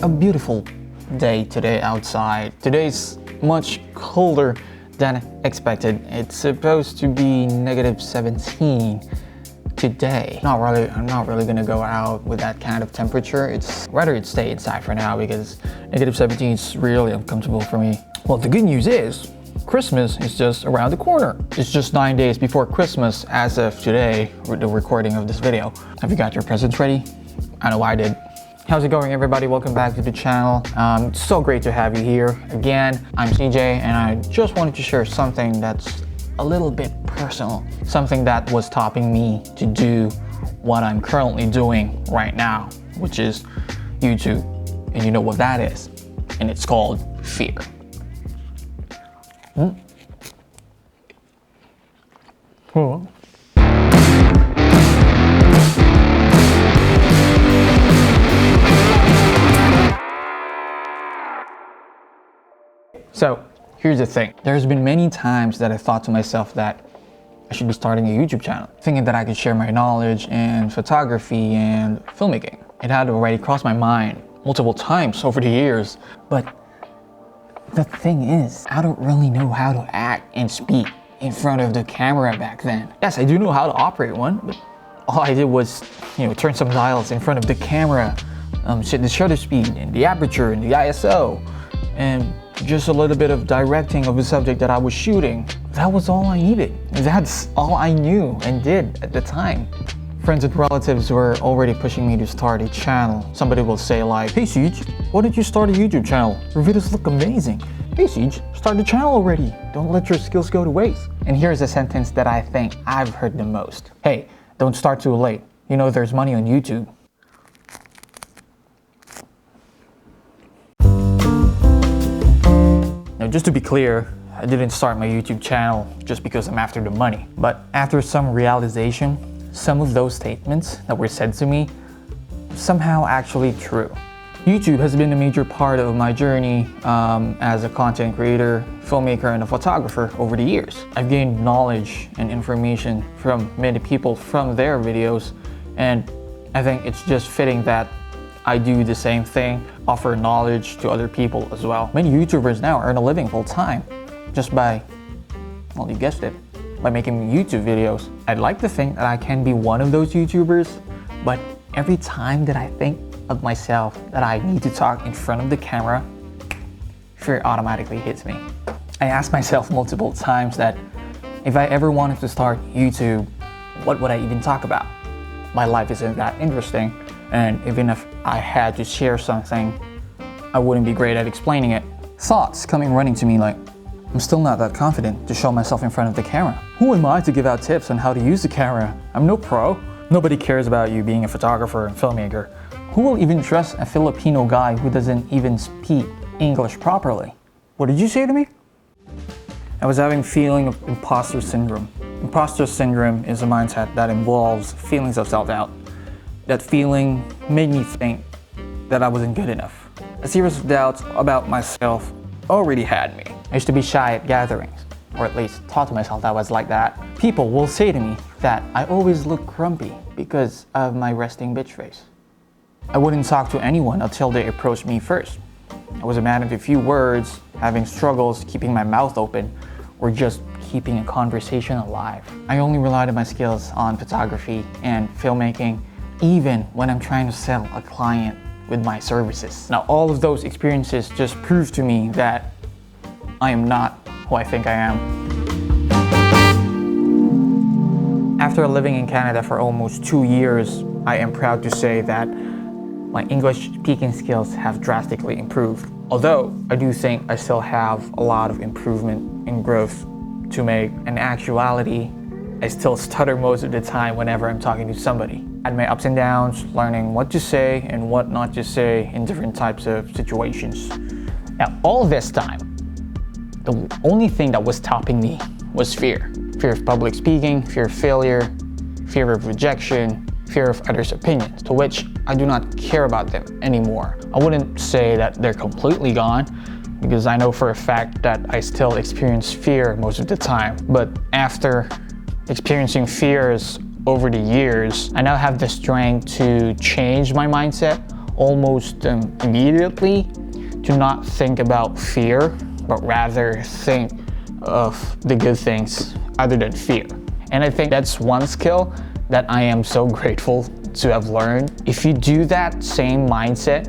a beautiful day today outside. Today's much colder than expected. It's supposed to be -17 today. I'm not really gonna go out with that kind of temperature. It's rather it stay inside for now because -17 is really uncomfortable for me. Well, the good news is Christmas is just around the corner. It's just 9 days before Christmas as of today, with the recording of this video. Have you got your presents ready? I know I did. How's it going, everybody? Welcome back to the channel. It's so great to have you here again. I'm CJ and I just wanted to share something that's a little bit personal, something that was stopping me to do what I'm currently doing right now, which is YouTube. And you know what that is, and it's called fear. Cool. So here's the thing. There's been many times that I thought to myself that I should be starting a YouTube channel, thinking that I could share my knowledge in photography and filmmaking. It had already crossed my mind multiple times over the years, but the thing is, I don't really know how to act and speak in front of the camera back then. Yes, I do know how to operate one, but all I did was, turn some dials in front of the camera, set the shutter speed and the aperture and the ISO, and just a little bit of directing of the subject that I was shooting. That was all I needed. That's all I knew and did at the time. Friends and relatives were already pushing me to start a channel. Somebody will say like, "Hey Siege, why don't you start a YouTube channel? Your videos look amazing. Hey Siege, start the channel already. Don't let your skills go to waste." And here's a sentence that I think I've heard the most. "Hey, don't start too late. You know there's money on YouTube." Now, just to be clear, I didn't start my YouTube channel just because I'm after the money. But after some realization, some of those statements that were said to me somehow actually true. YouTube has been a major part of my journey as a content creator, filmmaker, and a photographer over the years. I've gained knowledge and information from many people from their videos, and I think it's just fitting that I do the same thing, offer knowledge to other people as well. Many YouTubers now earn a living full time just by, well, you guessed it, by making YouTube videos. I'd like to think that I can be one of those YouTubers, but every time that I think of myself that I need to talk in front of the camera, fear automatically hits me. I ask myself multiple times that if I ever wanted to start YouTube, what would I even talk about? My life isn't that interesting, and even if I had to share something, I wouldn't be great at explaining it. Thoughts coming running to me like, I'm still not that confident to show myself in front of the camera. Who am I to give out tips on how to use the camera? I'm no pro. Nobody cares about you being a photographer and filmmaker. Who will even trust a Filipino guy who doesn't even speak English properly? What did you say to me? I was having a feeling of imposter syndrome. Imposter syndrome is a mindset that involves feelings of self-doubt. That feeling made me think that I wasn't good enough. A series of doubts about myself already had me. I used to be shy at gatherings, or at least thought to myself that I was like that. People will say to me that I always look grumpy because of my resting bitch face. I wouldn't talk to anyone until they approached me first. I was a man of a few words, having struggles keeping my mouth open, or just keeping a conversation alive. I only relied on my skills on photography and filmmaking, even when I'm trying to sell a client with my services. Now, all of those experiences just prove to me that I am not who I think I am. After living in Canada for almost 2 years, I am proud to say that my English speaking skills have drastically improved. Although I do think I still have a lot of improvement and growth to make. In actuality, I still stutter most of the time whenever I'm talking to somebody. I had my ups and downs, learning what to say and what not to say in different types of situations. Now, all this time, the only thing that was stopping me was fear. Fear of public speaking, fear of failure, fear of rejection, fear of others' opinions, to which I do not care about them anymore. I wouldn't say that they're completely gone, because I know for a fact that I still experience fear most of the time. But after experiencing fears over the years, I now have the strength to change my mindset almost immediately to not think about fear, but rather think of the good things other than fear. And I think that's one skill that I am so grateful to have learned. If you do that same mindset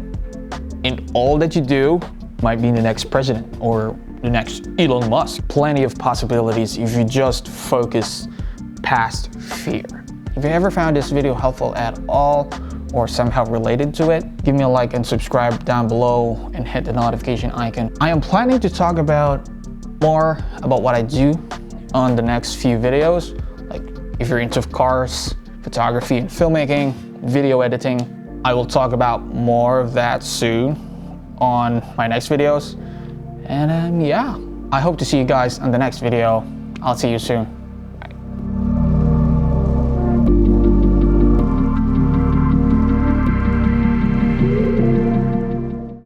in all that you do, might be the next president or the next Elon Musk. Plenty of possibilities if you just focus past fear. If you ever found this video helpful at all or somehow related to it, give me a like and subscribe down below and hit the notification icon. I am planning to talk about more about what I do on the next few videos. Like if you're into cars, photography and filmmaking, video editing, I will talk about more of that soon on my next videos. And yeah, I hope to see you guys on the next video. I'll see you soon.